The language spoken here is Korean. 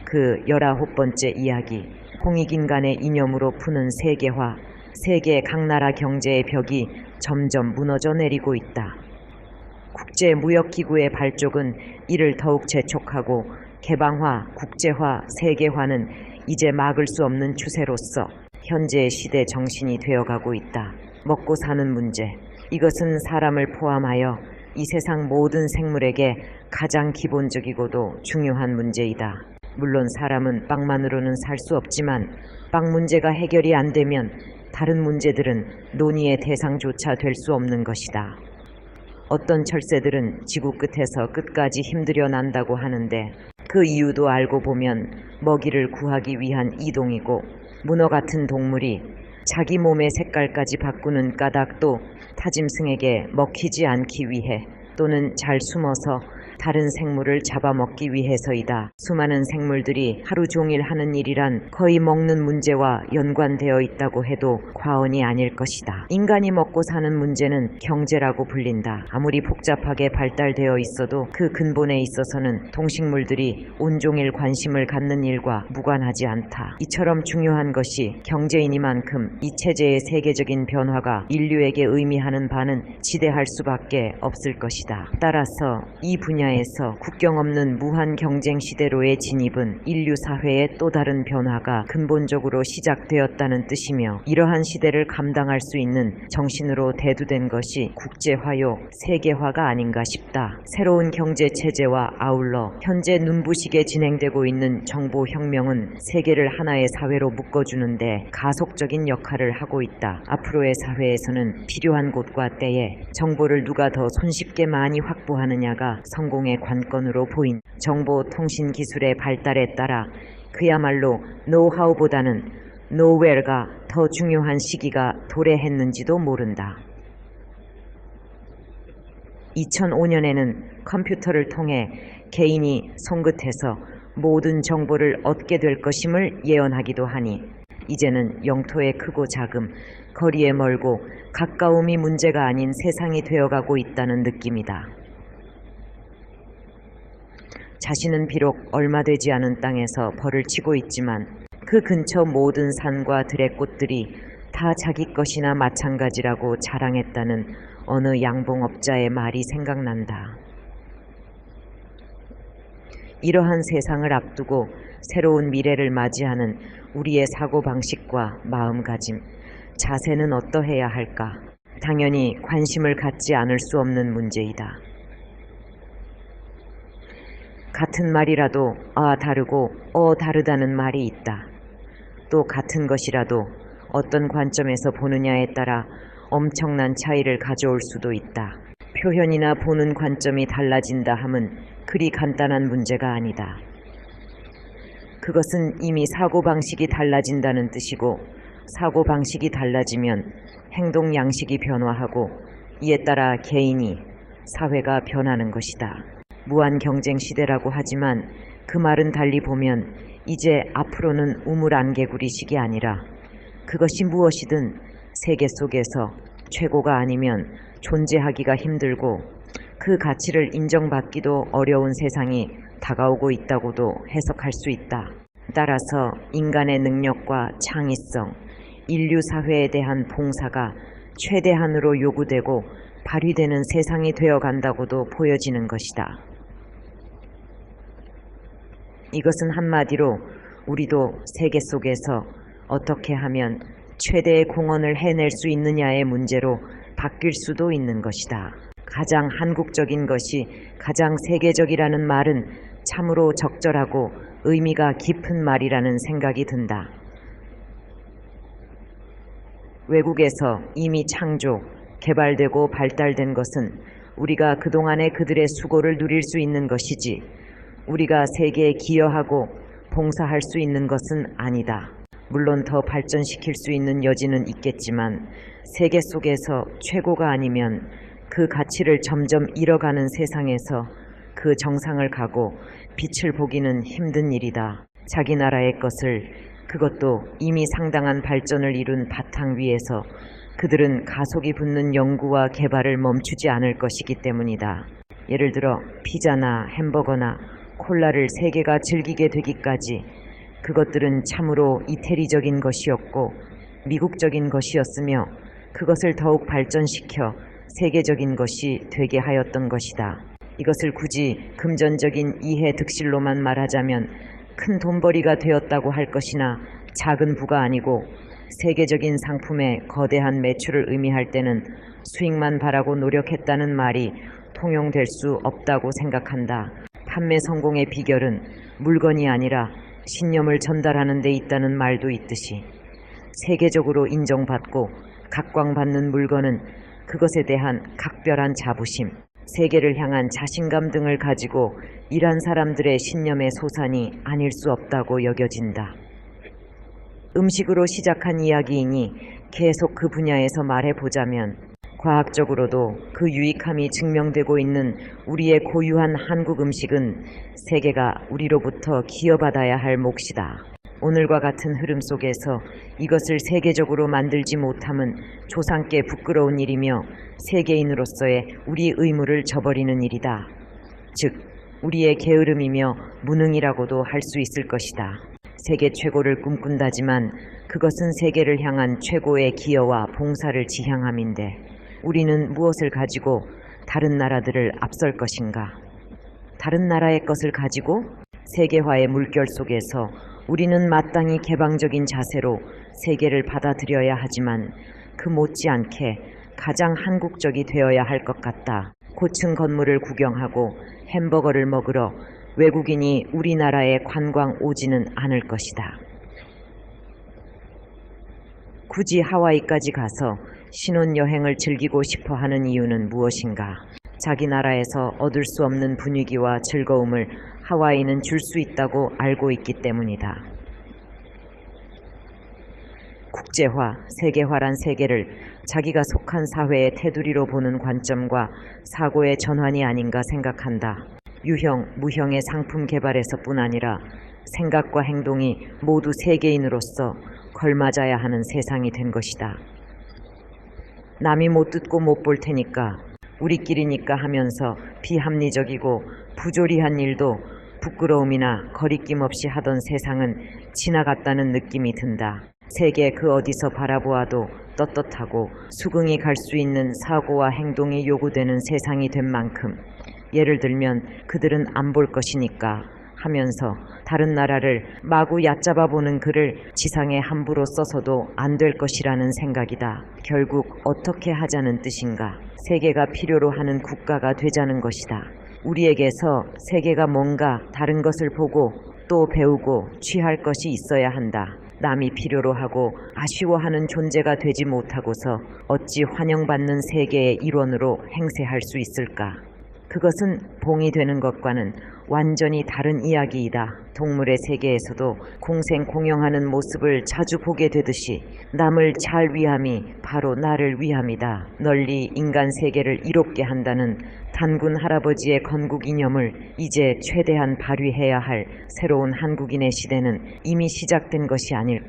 그 19번째 이야기, 홍익인간의 이념으로 푸는 세계화, 세계 각 나라 경제의 벽이 점점 무너져 내리고 있다. 국제무역기구의 발족은 이를 더욱 재촉하고 개방화, 국제화, 세계화는 이제 막을 수 없는 추세로서 현재의 시대 정신이 되어가고 있다. 먹고 사는 문제, 이것은 사람을 포함하여 이 세상 모든 생물에게 가장 기본적이고도 중요한 문제이다. 물론 사람은 빵만으로는 살 수 없지만 빵 문제가 해결이 안 되면 다른 문제들은 논의의 대상조차 될 수 없는 것이다. 어떤 철새들은 지구 끝에서 끝까지 힘들여 난다고 하는데 그 이유도 알고 보면 먹이를 구하기 위한 이동이고, 문어 같은 동물이 자기 몸의 색깔까지 바꾸는 까닭도 타짐승에게 먹히지 않기 위해 또는 잘 숨어서 다른 생물을 잡아먹기 위해서이다. 수많은 생물들이 하루 종일 하는 일이란 거의 먹는 문제와 연관되어 있다고 해도 과언이 아닐 것이다. 인간이 먹고 사는 문제는 경제라고 불린다. 아무리 복잡하게 발달되어 있어도 그 근본에 있어서는 동식물들이 온종일 관심을 갖는 일과 무관하지 않다. 이처럼 중요한 것이 경제이니만큼 이 체제의 세계적인 변화가 인류에게 의미하는 바는 지대할 수밖에 없을 것이다. 따라서 이 분야에서 국경 없는 무한 경쟁 시대로의 진입은 인류 사회의 또 다른 변화가 근본적으로 시작되었다는 뜻이며, 이러한 시대를 감당할 수 있는 정신으로 대두된 것이 국제화요 세계화가 아닌가 싶다. 새로운 경제 체제와 아울러 현재 눈부시게 진행되고 있는 정보혁명은 세계를 하나의 사회로 묶어주는데 가속적인 역할을 하고 있다. 앞으로의 사회에서는 필요한 곳과 때에 정보를 누가 더 손쉽게 많이 확보하느냐가 성공의 관건으로 보인 정보통신기술의 발달에 따라 그야말로 노하우보다는 노웰가 더 중요한 시기가 도래했는지도 모른다. 2005년에는 컴퓨터를 통해 개인이 손끝에서 모든 정보를 얻게 될 것임을 예언하기도 하니, 이제는 영토의 크고 작음, 거리에 멀고 가까움이 문제가 아닌 세상이 되어가고 있다는 느낌이다. 자신은 비록 얼마 되지 않은 땅에서 벌을 치고 있지만 그 근처 모든 산과 들의 꽃들이 다 자기 것이나 마찬가지라고 자랑했다는 어느 양봉업자의 말이 생각난다. 이러한 세상을 앞두고 새로운 미래를 맞이하는 우리의 사고방식과 마음가짐, 자세는 어떠해야 할까? 당연히 관심을 갖지 않을 수 없는 문제이다. 같은 말이라도 다르고 다르다는 말이 있다. 또 같은 것이라도 어떤 관점에서 보느냐에 따라 엄청난 차이를 가져올 수도 있다. 표현이나 보는 관점이 달라진다 함은 그리 간단한 문제가 아니다. 그것은 이미 사고방식이 달라진다는 뜻이고, 사고방식이 달라지면 행동 양식이 변화하고 이에 따라 개인이, 사회가 변하는 것이다. 무한 경쟁 시대라고 하지만 그 말은 달리 보면 이제 앞으로는 우물안개구리식이 아니라 그것이 무엇이든 세계 속에서 최고가 아니면 존재하기가 힘들고 그 가치를 인정받기도 어려운 세상이 다가오고 있다고도 해석할 수 있다. 따라서 인간의 능력과 창의성, 인류 사회에 대한 봉사가 최대한으로 요구되고 발휘되는 세상이 되어간다고도 보여지는 것이다. 이것은 한마디로 우리도 세계 속에서 어떻게 하면 최대의 공헌을 해낼 수 있느냐의 문제로 바뀔 수도 있는 것이다. 가장 한국적인 것이 가장 세계적이라는 말은 참으로 적절하고 의미가 깊은 말이라는 생각이 든다. 외국에서 이미 창조, 개발되고 발달된 것은 우리가 그동안의 그들의 수고를 누릴 수 있는 것이지 우리가 세계에 기여하고 봉사할 수 있는 것은 아니다. 물론 더 발전시킬 수 있는 여지는 있겠지만 세계 속에서 최고가 아니면 그 가치를 점점 잃어가는 세상에서 그 정상을 가고 빛을 보기는 힘든 일이다. 자기 나라의 것을, 그것도 이미 상당한 발전을 이룬 바탕 위에서 그들은 가속이 붙는 연구와 개발을 멈추지 않을 것이기 때문이다. 예를 들어 피자나 햄버거나 콜라를 세계가 즐기게 되기까지 그것들은 참으로 이태리적인 것이었고 미국적인 것이었으며 그것을 더욱 발전시켜 세계적인 것이 되게 하였던 것이다. 이것을 굳이 금전적인 이해 득실로만 말하자면 큰 돈벌이가 되었다고 할 것이나 작은 부가 아니고 세계적인 상품의 거대한 매출을 의미할 때는 수익만 바라고 노력했다는 말이 통용될 수 없다고 생각한다. 판매 성공의 비결은 물건이 아니라 신념을 전달하는 데 있다는 말도 있듯이 세계적으로 인정받고 각광받는 물건은 그것에 대한 각별한 자부심, 세계를 향한 자신감 등을 가지고 일한 사람들의 신념의 소산이 아닐 수 없다고 여겨진다. 음식으로 시작한 이야기이니 계속 그 분야에서 말해보자면 과학적으로도 그 유익함이 증명되고 있는 우리의 고유한 한국 음식은 세계가 우리로부터 기여받아야 할 몫이다. 오늘과 같은 흐름 속에서 이것을 세계적으로 만들지 못함은 조상께 부끄러운 일이며 세계인으로서의 우리 의무를 저버리는 일이다. 즉, 우리의 게으름이며 무능이라고도 할 수 있을 것이다. 세계 최고를 꿈꾼다지만 그것은 세계를 향한 최고의 기여와 봉사를 지향함인데 우리는 무엇을 가지고 다른 나라들을 앞설 것인가? 다른 나라의 것을 가지고 세계화의 물결 속에서 우리는 마땅히 개방적인 자세로 세계를 받아들여야 하지만 그 못지않게 가장 한국적이 되어야 할 것 같다. 고층 건물을 구경하고 햄버거를 먹으러 외국인이 우리나라에 관광 오지는 않을 것이다. 굳이 하와이까지 가서 신혼여행을 즐기고 싶어 하는 이유는 무엇인가? 자기 나라에서 얻을 수 없는 분위기와 즐거움을 하와이는 줄 수 있다고 알고 있기 때문이다. 국제화, 세계화란 세계를 자기가 속한 사회의 테두리로 보는 관점과 사고의 전환이 아닌가 생각한다. 유형, 무형의 상품 개발에서뿐 아니라 생각과 행동이 모두 세계인으로서 걸맞아야 하는 세상이 된 것이다. 남이 못 듣고 못 볼 테니까 우리끼리니까 하면서 비합리적이고 부조리한 일도 부끄러움이나 거리낌 없이 하던 세상은 지나갔다는 느낌이 든다. 세계 그 어디서 바라보아도 떳떳하고 수긍이 갈 수 있는 사고와 행동이 요구되는 세상이 된 만큼 예를 들면 그들은 안 볼 것이니까 하면서 다른 나라를 마구 얕잡아 보는 글을 지상에 함부로 써서도 안 될 것이라는 생각이다. 결국 어떻게 하자는 뜻인가? 세계가 필요로 하는 국가가 되자는 것이다. 우리에게서 세계가 뭔가 다른 것을 보고 또 배우고 취할 것이 있어야 한다. 남이 필요로 하고 아쉬워하는 존재가 되지 못하고서 어찌 환영받는 세계의 일원으로 행세할 수 있을까? 그것은 봉이 되는 것과는 완전히 다른 이야기이다. 동물의 세계에서도 공생공영하는 모습을 자주 보게 되듯이 남을 잘 위함이 바로 나를 위함이다. 널리 인간 세계를 이롭게 한다는 단군 할아버지의 건국 이념을 이제 최대한 발휘해야 할 새로운 한국인의 시대는 이미 시작된 것이 아닐까.